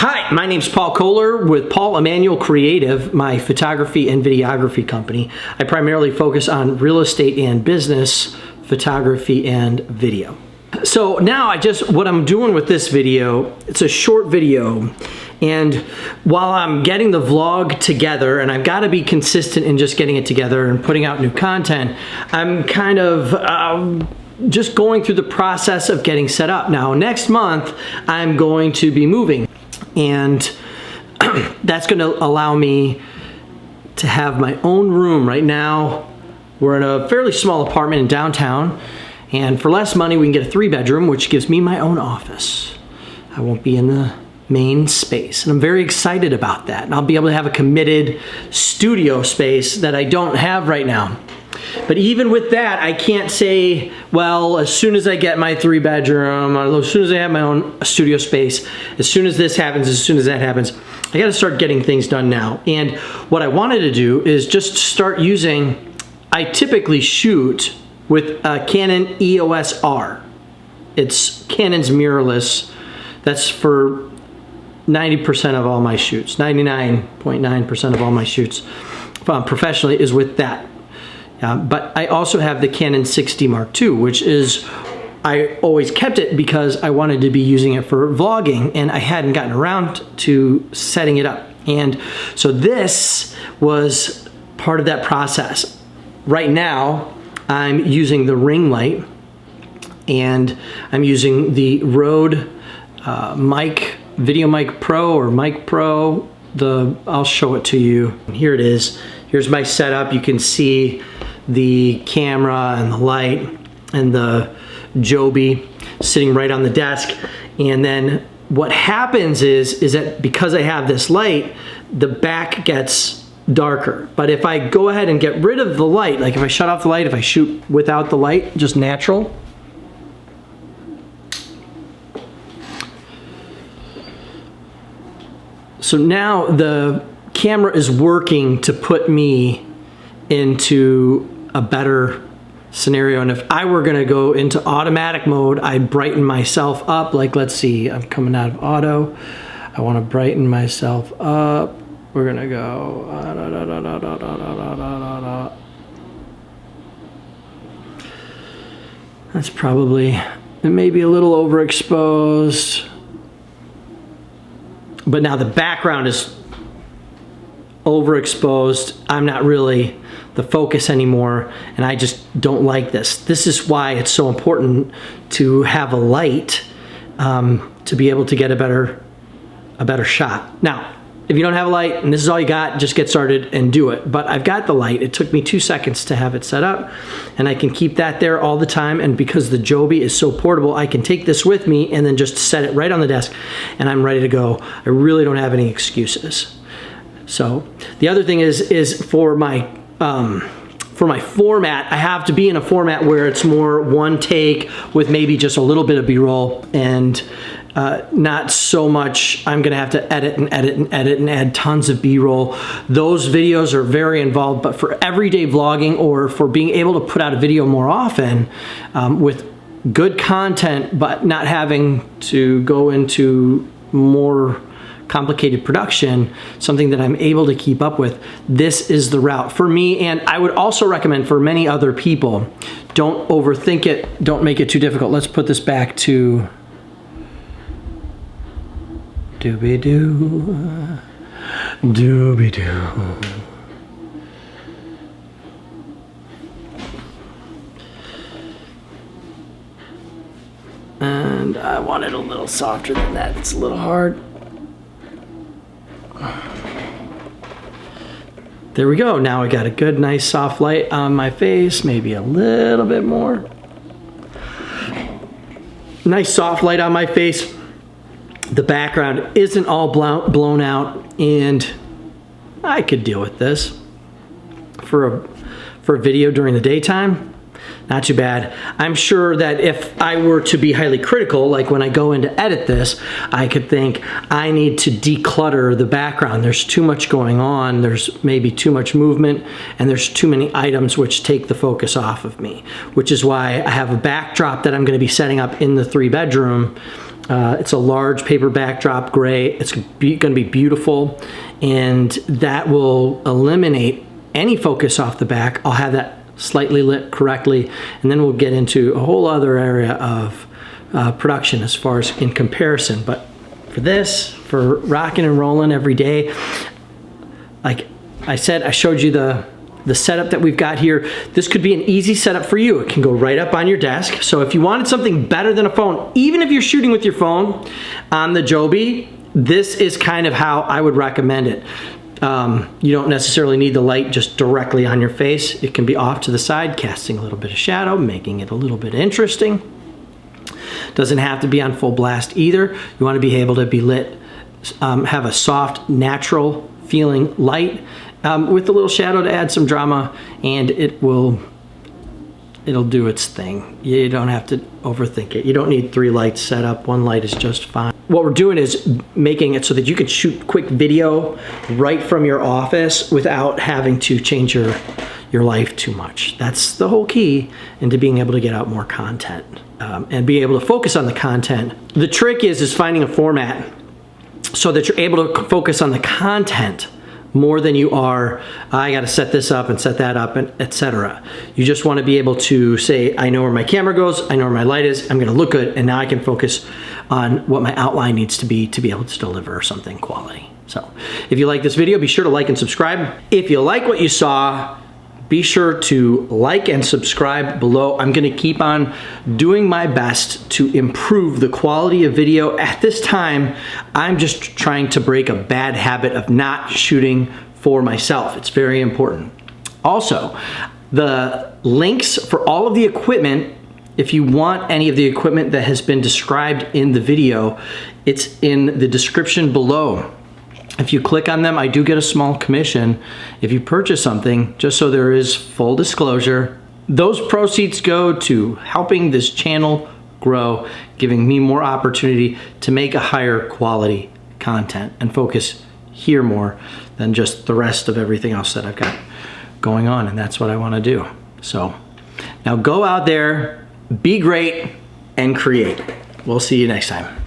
Hi, my name's Paul Kohler with Paul Emanuel Creative, my photography and videography company. I primarily focus on real estate and business, photography and video. So now what I'm doing with this video, it's a short video, and while I'm getting the vlog together, and I've got to be consistent in just getting it together and putting out new content, I'm kind of just going through the process of getting set up. Now, next month, I'm going to be moving, and that's going to allow me to have my own room. Right now, we're in a fairly small apartment in downtown, and for less money, we can get a 3-bedroom, which gives me my own office. I won't be in the main space, and I'm very excited about that. And I'll be able to have a committed studio space that I don't have right now. But even with that, I can't say, well, as soon as I get my 3-bedroom, or as soon as I have my own studio space, as soon as this happens, as soon as that happens, I gotta start getting things done now. And what I wanted to do is just start using, I typically shoot with a Canon EOS R. It's Canon's mirrorless. That's for 90% of all my shoots. 99.9% of all my shoots professionally is with that. But I also have the Canon 6D Mark II, which is, I always kept it because I wanted to be using it for vlogging, and I hadn't gotten around to setting it up. And so this was part of that process. Right now, I'm using the ring light, and I'm using the Rode Video Mic Pro or Mic Pro. I'll show it to you. Here it is. Here's my setup. You can see the camera and the light and the Joby sitting right on the desk. And then what happens is that because I have this light, the back gets darker. But if I go ahead and get rid of the light, like if I shut off the light, if I shoot without the light, just natural, so now the camera is working to put me into a better scenario. And if I were gonna go into automatic mode, I'd brighten myself up. Like, let's see, I'm coming out of auto. I wanna brighten myself up. We're gonna go, that's probably, it may be a little overexposed. But now the background is overexposed. I'm not really the focus anymore, and I just don't like this. This is why it's so important to have a light to be able to get a better shot. Now, if you don't have a light and this is all you got, just get started and do it. But I've got the light. It took me 2 seconds to have it set up, and I can keep that there all the time. And because the Joby is so portable, I can take this with me and then just set it right on the desk, and I'm ready to go. I really don't have any excuses. So the other thing is for my format, I have to be in a format where it's more one take with maybe just a little bit of B-roll, and not so much I'm gonna have to edit and edit and edit and add tons of B-roll. Those videos are very involved, but for everyday vlogging or for being able to put out a video more often with good content, but not having to go into more complicated production, something that I'm able to keep up with, this is the route for me. And I would also recommend for many other people, don't overthink it, don't make it too difficult. Let's put this back to doobie-doo, doobie-doo. And I want it a little softer than that. It's a little hard. There we go. Now I got a good, nice, soft light on my face. Maybe a little bit more. Nice, soft light on my face. The background isn't all blown out, and I could deal with this for a video during the daytime. Not too bad. I'm sure that if I were to be highly critical, like when I go in to edit this, I could think I need to declutter the background. There's too much going on. There's maybe too much movement, and there's too many items which take the focus off of me, which is why I have a backdrop that I'm going to be setting up in the 3-bedroom It's a large paper backdrop gray. It's going to be beautiful, and that will eliminate any focus off the back. I'll have that slightly lit correctly, and then we'll get into a whole other area of production as far as in comparison. But for this, for rocking and rolling every day, like I said, I showed you the setup that we've got here. This could be an easy setup for you. It can go right up on your desk. So if you wanted something better than a phone, even if you're shooting with your phone on the Joby, this is kind of how I would recommend it. You don't necessarily need the light just directly on your face. It can be off to the side, casting a little bit of shadow, making it a little bit interesting. Doesn't have to be on full blast either. You want to be able to be lit, have a soft, natural feeling light, with a little shadow to add some drama, and it'll do its thing. You don't have to overthink it. You don't need 3 lights set up. 1 light is just fine. What we're doing is making it so that you can shoot quick video right from your office without having to change your life too much. That's the whole key into being able to get out more content, and being able to focus on the content. The trick is finding a format so that you're able to focus on the content more than you are, I got to set this up and set that up, and etc. You just want to be able to say, I know where my camera goes, I know where my light is, I'm going to look good, and now I can focus on what my outline needs to be able to deliver something quality. So if you like this video, be sure to like and subscribe. If you like what you saw, be sure to like and subscribe below. I'm going to keep on doing my best to improve the quality of video. At this time, I'm just trying to break a bad habit of not shooting for myself. It's very important. Also, the links for all of the equipment, if you want any of the equipment that has been described in the video, it's in the description below. If you click on them, I do get a small commission if you purchase something, just so there is full disclosure. Those proceeds go to helping this channel grow, giving me more opportunity to make a higher quality content and focus here more than just the rest of everything else that I've got going on, and that's what I want to do. So now go out there, be great, and create. We'll see you next time.